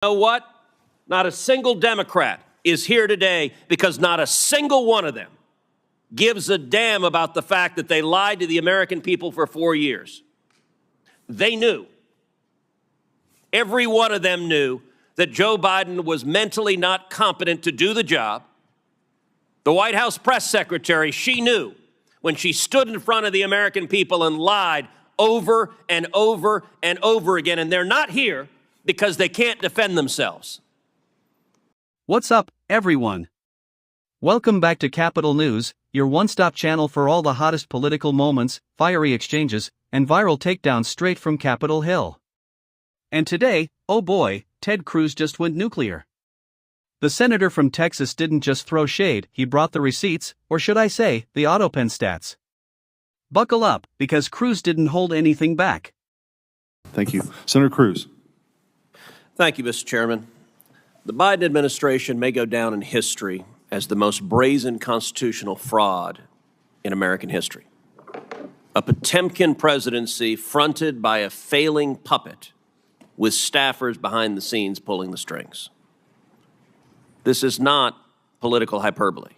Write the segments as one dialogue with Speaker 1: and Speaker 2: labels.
Speaker 1: You know what? Not a single Democrat is here today because not a single one of them gives a damn about the fact that they lied to the American people for 4 years. They knew. Every one of them knew that Joe Biden was mentally not competent to do the job. The White House press secretary, she knew when she stood in front of the American people and lied over and over and over again, and they're not here because they can't defend themselves.
Speaker 2: What's up, everyone? Welcome back to Capital News, your one-stop channel for all the hottest political moments, fiery exchanges, and viral takedowns straight from Capitol Hill. And today, oh boy, Ted Cruz just went nuclear. The senator from Texas didn't just throw shade, he brought the receipts, or should I say, the Autopen stats. Buckle up, because Cruz didn't hold anything back.
Speaker 3: Thank you. Senator Cruz.
Speaker 1: Thank you, Mr. Chairman. The Biden administration may go down in history as the most brazen constitutional fraud in American history. A Potemkin presidency fronted by a failing puppet with staffers behind the scenes pulling the strings. This is not political hyperbole.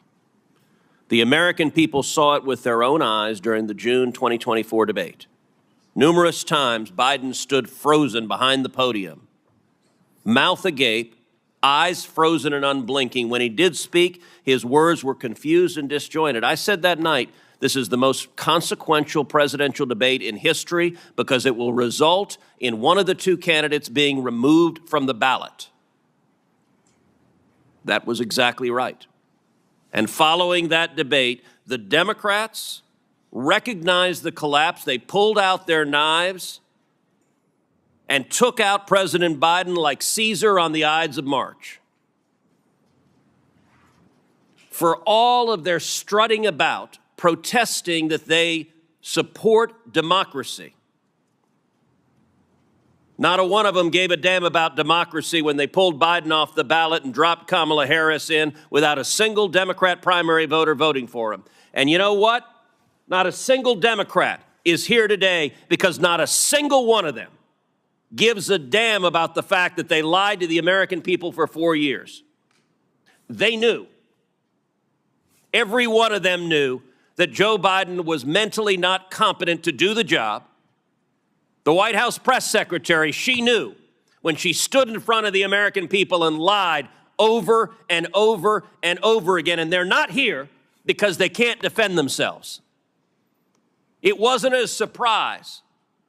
Speaker 1: The American people saw it with their own eyes during the June 2024 debate. Numerous times, Biden stood frozen behind the podium, mouth agape, eyes frozen and unblinking. When he did speak, his words were confused and disjointed. I said that night, this is the most consequential presidential debate in history because it will result in one of the two candidates being removed from the ballot. That was exactly right. And following that debate, the Democrats recognized the collapse. They pulled out their knives and took out President Biden like Caesar on the Ides of March. For all of their strutting about, protesting that they support democracy, not a one of them gave a damn about democracy when they pulled Biden off the ballot and dropped Kamala Harris in without a single Democrat primary voter voting for him. And you know what? Not a single Democrat is here today because not a single one of them gives a damn about the fact that they lied to the American people for 4 years. They knew. Every one of them knew that Joe Biden was mentally not competent to do the job. The White House press secretary, she knew when she stood in front of the American people and lied over and over and over again, and they're not here because they can't defend themselves. It wasn't a surprise.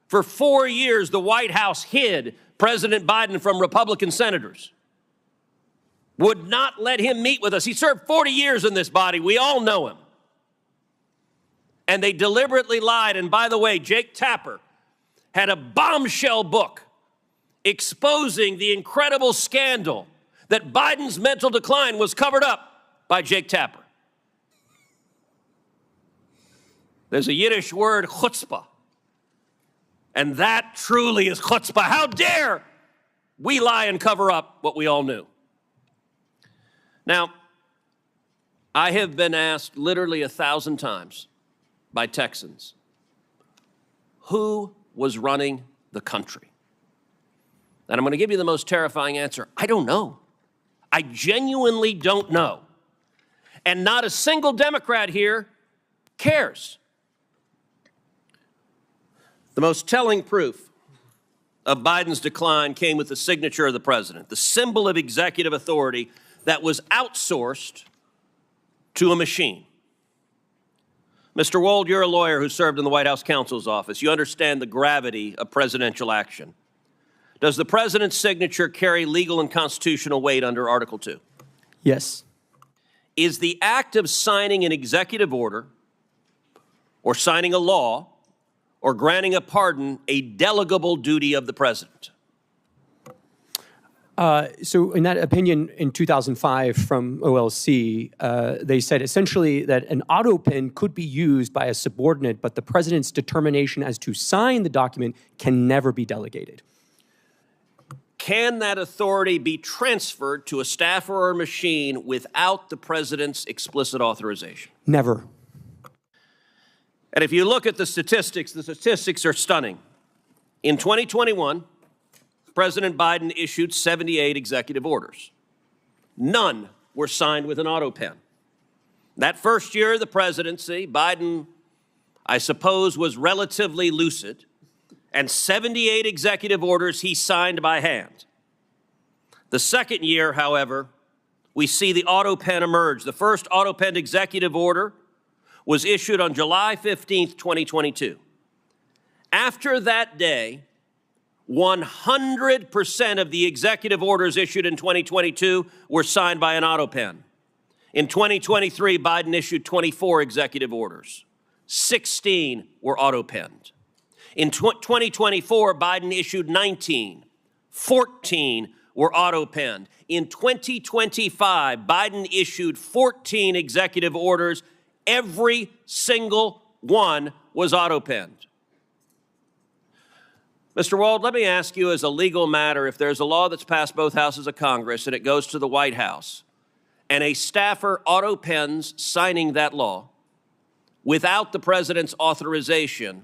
Speaker 1: For 4 years, the White House hid President Biden from Republican senators, would not let him meet with us. He served 40 years in this body. We all know him. And they deliberately lied. And by the way, Jake Tapper had a bombshell book exposing the incredible scandal that Biden's mental decline was covered up by Jake Tapper. There's a Yiddish word, chutzpah. And that truly is chutzpah. How dare we lie and cover up what we all knew? Now, I have been asked literally 1,000 times by Texans, who was running the country? And I'm going to give you the most terrifying answer. I don't know. I genuinely don't know. And not a single Democrat here cares. The most telling proof of Biden's decline came with the signature of the president, the symbol of executive authority that was outsourced to a machine. Mr. Wold, you're a lawyer who served in the White House counsel's office. You understand the gravity of presidential action. Does the president's signature carry legal and constitutional weight under Article 2?
Speaker 4: Yes.
Speaker 1: Is the act of signing an executive order or signing a law or granting a pardon a delegable duty of the president?
Speaker 4: So in that opinion in 2005 from OLC, they said essentially that an Autopen could be used by a subordinate, but the president's determination as to sign the document can never be delegated.
Speaker 1: Can that authority be transferred to a staffer or a machine without the president's explicit authorization?
Speaker 4: Never.
Speaker 1: And if you look at the statistics are stunning. In 2021, President Biden issued 78 executive orders. None were signed with an Autopen. That first year of the presidency, Biden, I suppose, was relatively lucid, and 78 executive orders he signed by hand. The second year, however, we see the Autopen emerge. The first Autopen executive order was issued on July 15th, 2022. After that day, 100% of the executive orders issued in 2022 were signed by an Autopen. In 2023, Biden issued 24 executive orders. 16 were Autopenned. In 2024, Biden issued 19. 14 were Autopenned. In 2025, Biden issued 14 executive orders. Every single one was Autopenned. Mr. Wald, let me ask you as a legal matter, if there's a law that's passed both houses of Congress and it goes to the White House, and a staffer autopens signing that law without the president's authorization,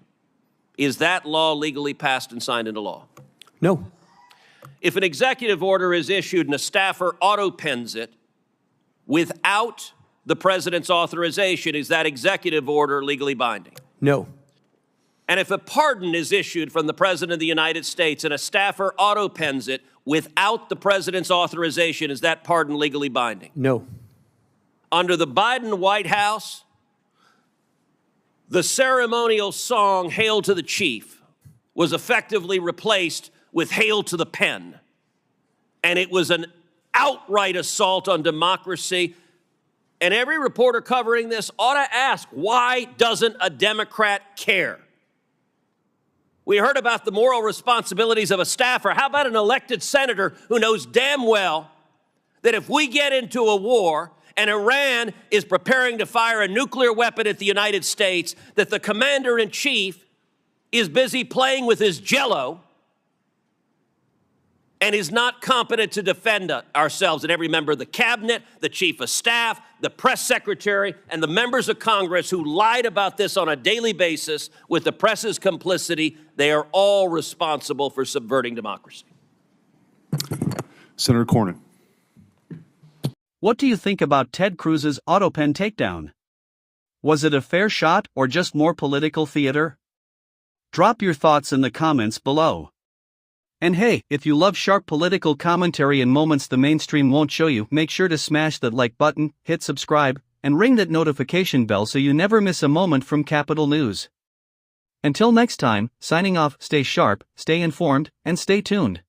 Speaker 1: is that law legally passed and signed into law?
Speaker 4: No.
Speaker 1: If an executive order is issued and a staffer autopens it without the president's authorization, is that executive order legally binding?
Speaker 4: No.
Speaker 1: And if a pardon is issued from the President of the United States and a staffer autopens it without the President's authorization, is that pardon legally binding?
Speaker 4: No.
Speaker 1: Under the Biden White House, the ceremonial song, Hail to the Chief, was effectively replaced with Hail to the Pen. And it was an outright assault on democracy. And every reporter covering this ought to ask, why doesn't a Democrat care? We heard about the moral responsibilities of a staffer. How about an elected senator who knows damn well that if we get into a war and Iran is preparing to fire a nuclear weapon at the United States, that the commander-in-chief is busy playing with his Jell-O and is not competent to defend ourselves? And every member of the cabinet, the chief of staff, the press secretary, and the members of Congress who lied about this on a daily basis with the press's complicity, they are all responsible for subverting democracy.
Speaker 3: Senator Cornyn.
Speaker 2: What do you think about Ted Cruz's Autopen takedown? Was it a fair shot or just more political theater? Drop your thoughts in the comments below. And hey, if you love sharp political commentary and moments the mainstream won't show you, make sure to smash that like button, hit subscribe, and ring that notification bell so you never miss a moment from Capitol News. Until next time, signing off, stay sharp, stay informed, and stay tuned.